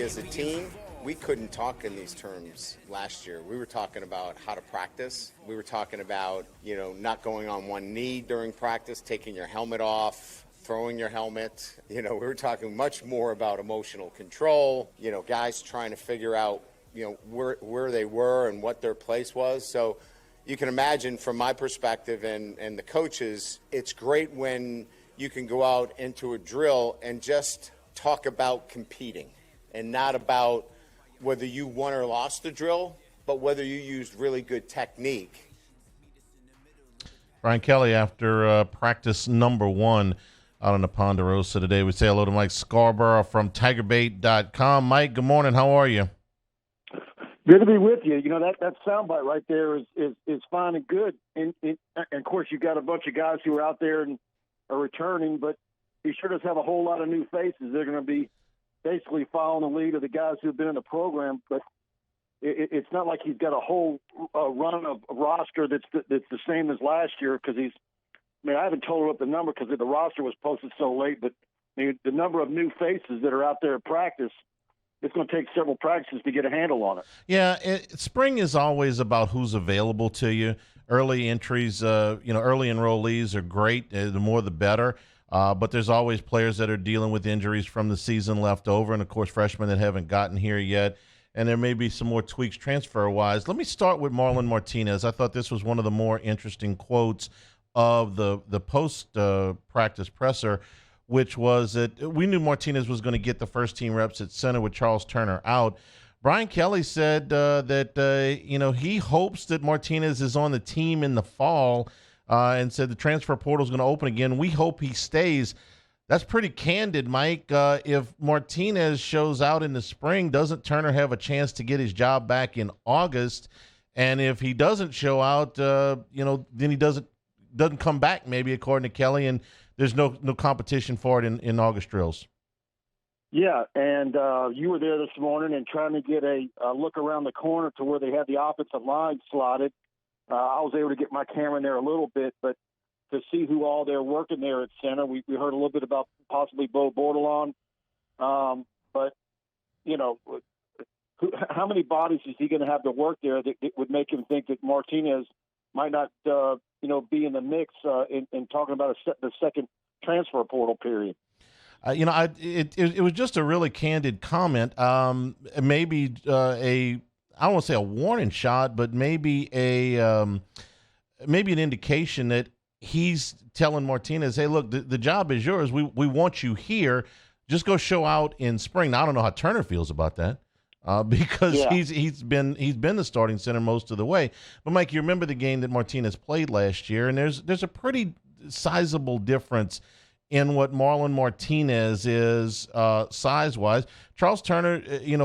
as a team, we couldn't talk in these terms last year. We were talking about how to practice. We were talking about, not going on one knee during practice, taking your helmet off, throwing your helmet. We were talking much more about emotional control, guys trying to figure out, where they were and what their place was. So you can imagine from my perspective and the coaches, it's great when you can go out into a drill and just talk about competing and not about whether you won or lost the drill, but whether you used really good technique. Brian Kelly, after practice number 1 out on the Ponderosa today, we say hello to Mike Scarborough from TigerBait.com. Mike, good morning. How are you? Good to be with you. That soundbite right there is fine and good. And of course, you've got a bunch of guys who are out there and are returning, but he sure does have a whole lot of new faces. They're going to be basically following the lead of the guys who've been in the program, but it's not like he's got a whole run of roster that's the same as last year, because I haven't totaled up the number because the roster was posted so late, but the number of new faces that are out there at practice, it's going to take several practices to get a handle on it. Yeah, spring is always about who's available to you. Early entries, early enrollees are great. The more the better. But there's always players that are dealing with injuries from the season left over, and, of course, freshmen that haven't gotten here yet. And there may be some more tweaks transfer-wise. Let me start with Marlon Martinez. I thought this was one of the more interesting quotes of the post-practice presser, which was that we knew Martinez was going to get the first-team reps at center with Charles Turner out. Brian Kelly said that he hopes that Martinez is on the team in the fall, and said the transfer portal is going to open again. We hope he stays. That's pretty candid, Mike. If Martinez shows out in the spring, doesn't Turner have a chance to get his job back in August? And if he doesn't show out, then he doesn't come back, maybe, according to Kelly, and there's no competition for it in August drills. Yeah, and you were there this morning and trying to get a look around the corner to where they had the offensive line slotted. I was able to get my camera in there a little bit, but to see who all they're working there at center, we heard a little bit about possibly Bo Bordelon. But, how many bodies is he going to have to work there that would make him think that Martinez might not, be in the mix in talking about the second transfer portal period? It was just a really candid comment. Maybe I don't want to say a warning shot, but maybe an indication that he's telling Martinez, "Hey, look, the job is yours. We want you here. Just go show out in spring." Now, I don't know how Turner feels about that, because he's been the starting center most of the way. But Mike, you remember the game that Martinez played last year, and there's a pretty sizable difference in what Marlon Martinez is size-wise. Charles Turner,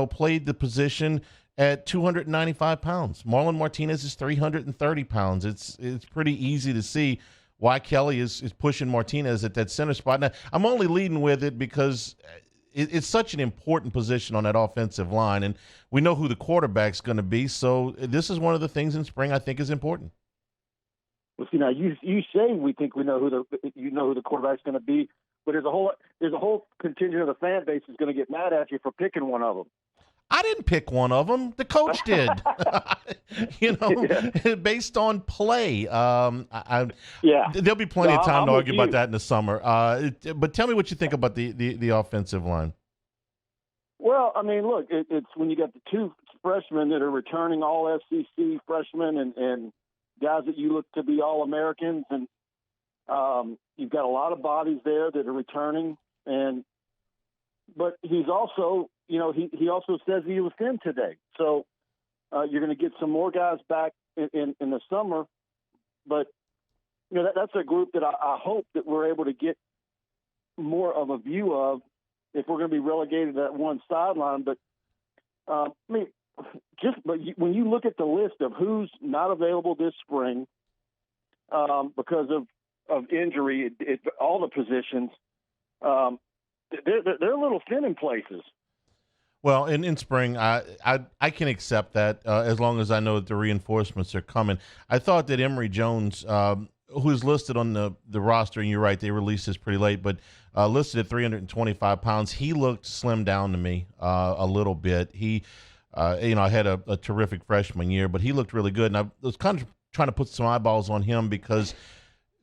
played the position at 295 pounds. Marlon Martinez is 330 pounds. It's pretty easy to see why Kelly is pushing Martinez at that center spot. Now, I'm only leading with it because it's such an important position on that offensive line, and we know who the quarterback's going to be. So this is one of the things in spring I think is important. Well, see, now you say we think we know who the quarterback's going to be, but there's a whole contingent of the fan base is going to get mad at you for picking one of them. I didn't pick one of them. The coach did. Based on play. There'll be plenty of time to argue about that in the summer. But tell me what you think about the offensive line. Well, look, it's when you got the two freshmen that are returning all SEC freshmen and guys that you look to be All-Americans, and you've got a lot of bodies there that are returning. But he's also, he also says he was thin today. So you're going to get some more guys back in the summer. But, that's a group that I hope that we're able to get more of a view of if we're going to be relegated to that one sideline. But, when you look at the list of who's not available this spring because of injury, all the positions, they're a little thin in places. Well, in spring, I can accept that as long as I know that the reinforcements are coming. I thought that Emery Jones who's listed on the roster, and you're right, they released this pretty late, but listed at 325 pounds. He looked slimmed down to me a little bit. He, I had a terrific freshman year, but he looked really good, and I was kind of trying to put some eyeballs on him because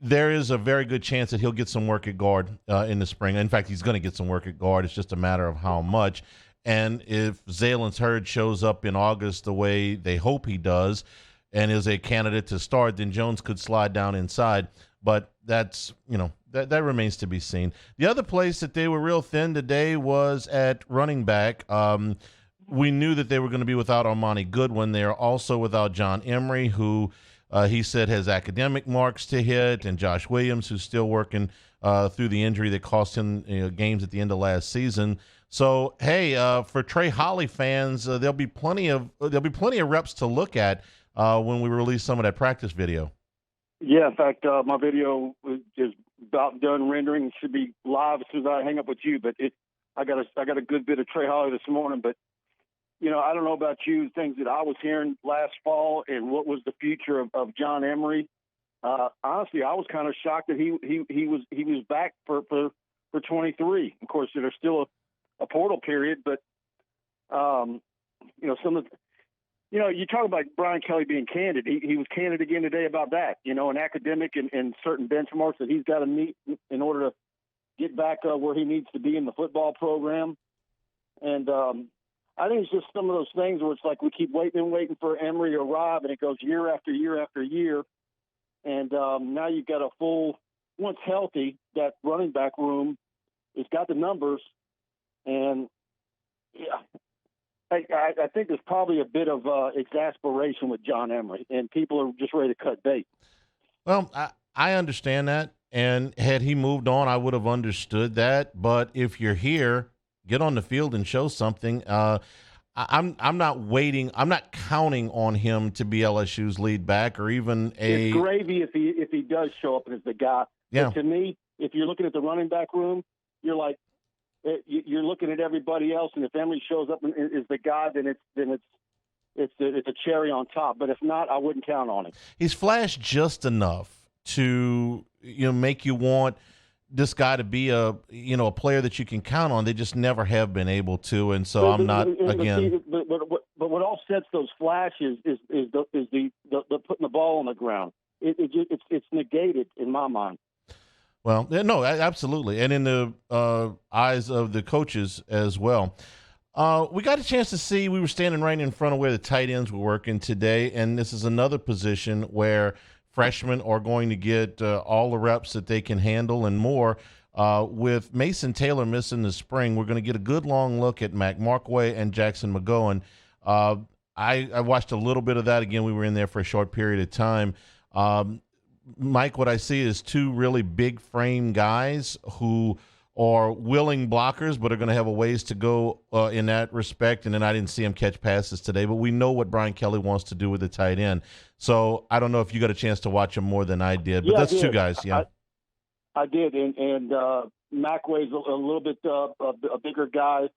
there is a very good chance that he'll get some work at guard in the spring. In fact, he's going to get some work at guard. It's just a matter of how much. And if Zalen's Hurd shows up in August the way they hope he does and is a candidate to start, then Jones could slide down inside. But that's, that remains to be seen. The other place that they were real thin today was at running back. We knew that they were going to be without Armani Goodwin. They are also without John Emery, who he said has academic marks to hit, and Josh Williams, who's still working through the injury that cost him games at the end of last season. So, hey, for Trey Holly fans, there'll be plenty of reps to look at when we release some of that practice video. Yeah, in fact, my video is about done rendering. It should be live as soon as I hang up with you. But I got a good bit of Trey Holly this morning. But I don't know about you, things that I was hearing last fall and what was the future of John Emery. Honestly, I was kind of shocked that he was back for 23. Of course, there's still a portal period, but some of you talk about Brian Kelly being candid. He was candid again today about that. An academic and certain benchmarks that he's got to meet in order to get back where he needs to be in the football program. And I think it's just some of those things where it's like we keep waiting for Emery to arrive, and it goes year after year after year. And now you've got a full, once healthy, that running back room has got the numbers. And, yeah, I think there's probably a bit of exasperation with John Emery, and people are just ready to cut bait. Well, I understand that, and had he moved on, I would have understood that. But if you're here, get on the field and show something. I'm not waiting. I'm not counting on him to be LSU's lead back or even It's gravy if he does show up and is the guy. Yeah. But to me, if you're looking at the running back room, you're like, you're looking at everybody else, and if Emery shows up and is the guy, then it's a cherry on top. But if not, I wouldn't count on him. He's flashed just enough to make you want this guy to be a player that you can count on. They just never have been able to, and so I'm not again. But what offsets those flashes is the putting the ball on the ground. It's negated in my mind. Well, no, absolutely, and in the eyes of the coaches as well. We got a chance to see. We were standing right in front of where the tight ends were working today, and this is another position where freshmen are going to get all the reps that they can handle and more. With Mason Taylor missing the spring, we're going to get a good long look at Mac Markway and Jackson McGowan. I watched a little bit of that. Again, we were in there for a short period of time. Mike, what I see is two really big frame guys who are willing blockers, but are going to have a ways to go in that respect. And then I didn't see him catch passes today, but we know what Brian Kelly wants to do with the tight end. So I don't know if you got a chance to watch him more than I did, but that's two guys. Yeah, I did. And Macway's a little bit a bigger guy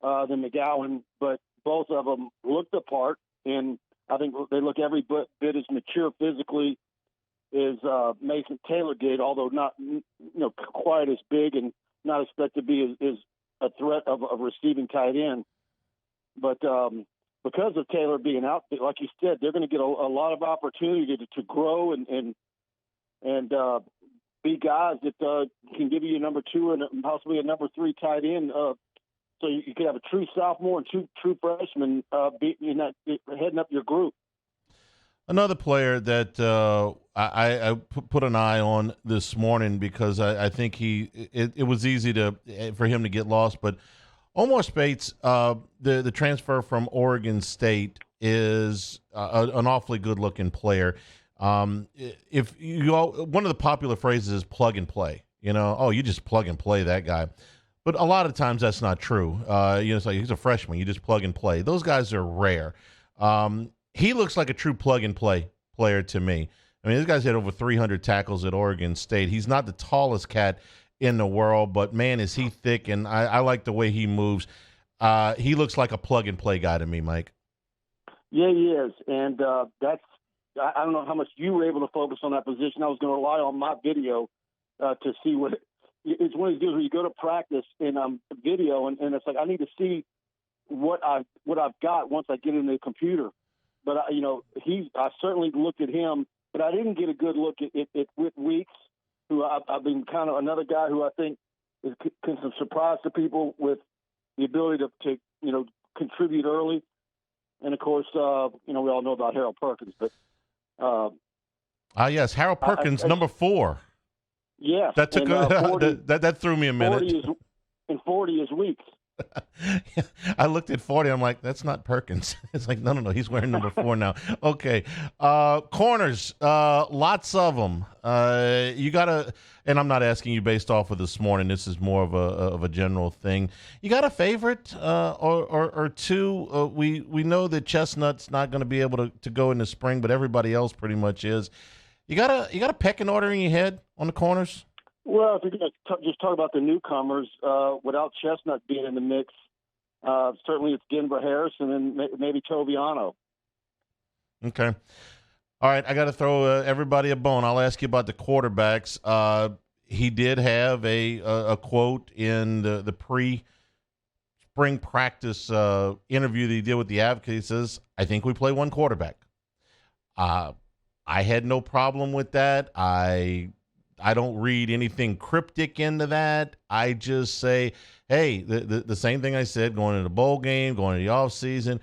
than McGowan, but both of them looked the part, and I think they look every bit as mature physically as Mason Taylor did, although not quite as big and not expected to be as a threat of receiving tight end. But because of Taylor being out, like you said, they're going to get a lot of opportunity to grow and be guys that can give you a number 2 and possibly a number 3 tight end. So you could have a true sophomore and two true freshmen heading up your group. Another player that I put an eye on this morning because I think it was easy for him to get lost, but Omar Spates, the transfer from Oregon State, is an awfully good-looking player. One of the popular phrases is plug and play. You just plug and play that guy. But a lot of times that's not true. It's like he's a freshman. You just plug and play. Those guys are rare. He looks like a true plug-and-play player to me. I mean, this guy's had over 300 tackles at Oregon State. He's not the tallest cat in the world, but, man, is he thick, and I like the way he moves. He looks like a plug-and-play guy to me, Mike. Yeah, he is, and that's I don't know how much you were able to focus on that position. I was going to rely on my video to see what it's one of these deals where you go to practice in video, and it's like I need to see what I've got once I get into the computer. But I certainly looked at him, but I didn't get a good look at Whit Weeks, who I've been kind of another guy who I think can surprise to people with the ability to contribute early. And of course, we all know about Harold Perkins, but yes, Harold Perkins, number 4. Yes, that took 40, that threw me a minute. 40 is Weeks. I looked at 40. I'm like, that's not Perkins. It's like, no. He's wearing number 4 now. Okay. Corners, lots of them. You got to, and I'm not asking you based off of this morning. This is more of a general thing. You got a favorite or two? We know that Chestnut's not going to be able to go in the spring, but everybody else pretty much is. You got a pecking order in your head on the corners? Well, if you're going to just talk about the newcomers, without Chestnut being in the mix, certainly it's Denver Harrison and maybe Toviano. Okay. All right, I got to throw everybody a bone. I'll ask you about the quarterbacks. He did have a quote in the pre-spring practice interview that he did with the Advocate. He says, I think we play one quarterback. I had no problem with that. I don't read anything cryptic into that. I just say, hey, the same thing I said going into the bowl game, going into the offseason.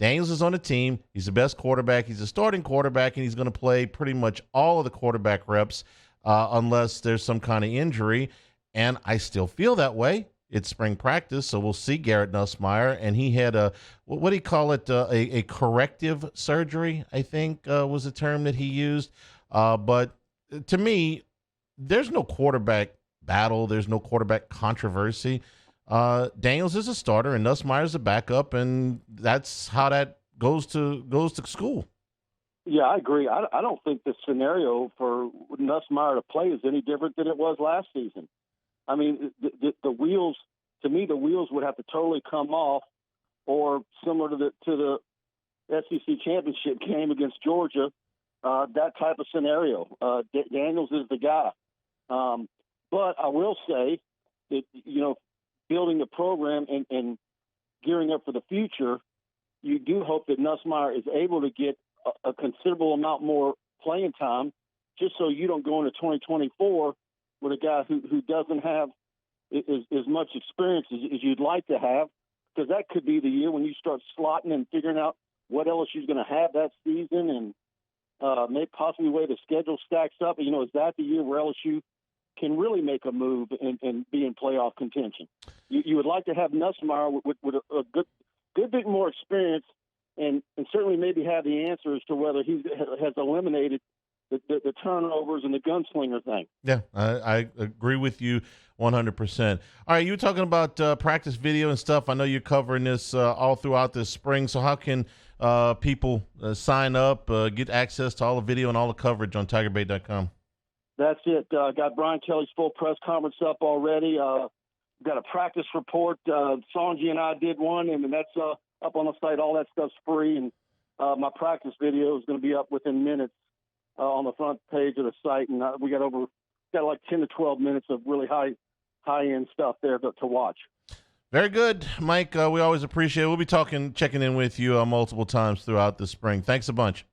Daniels is on the team. He's the best quarterback. He's a starting quarterback, and he's going to play pretty much all of the quarterback reps unless there's some kind of injury. And I still feel that way. It's spring practice, so we'll see Garrett Nussmeier. And he had what do you call it, a corrective surgery, I think was the term that he used. But to me, there's no quarterback battle. There's no quarterback controversy. Daniels is a starter and Nussmeier's a backup, and that's how that goes to school. Yeah, I agree. I don't think the scenario for Nussmeier to play is any different than it was last season. I mean, the wheels, to me, the wheels would have to totally come off, or similar to the SEC championship game against Georgia, that type of scenario. Daniels is the guy. But I will say that, building the program and gearing up for the future, you do hope that Nussmeier is able to get a considerable amount more playing time, just so you don't go into 2024 with a guy who doesn't have as much experience as you'd like to have, because that could be the year when you start slotting and figuring out what LSU's going to have that season, and maybe possibly the way the schedule stacks up. Is that the year where LSU can really make a move and be in playoff contention? You would like to have Nussmeier with a good bit more experience, and certainly maybe have the answer as to whether he has eliminated the turnovers and the gunslinger thing. Yeah, I agree with you 100%. All right, you were talking about practice video and stuff. I know you're covering this all throughout this spring. So how can people sign up, get access to all the video and all the coverage on TigerBait.com? That's it. Got Brian Kelly's full press conference up already. Got a practice report. Sanji and I did one, and that's up on the site. All that stuff's free, and my practice video is going to be up within minutes on the front page of the site. And we got like 10 to 12 minutes of really high-end stuff there to watch. Very good, Mike. We always appreciate it. We'll be checking in with you multiple times throughout the spring. Thanks a bunch.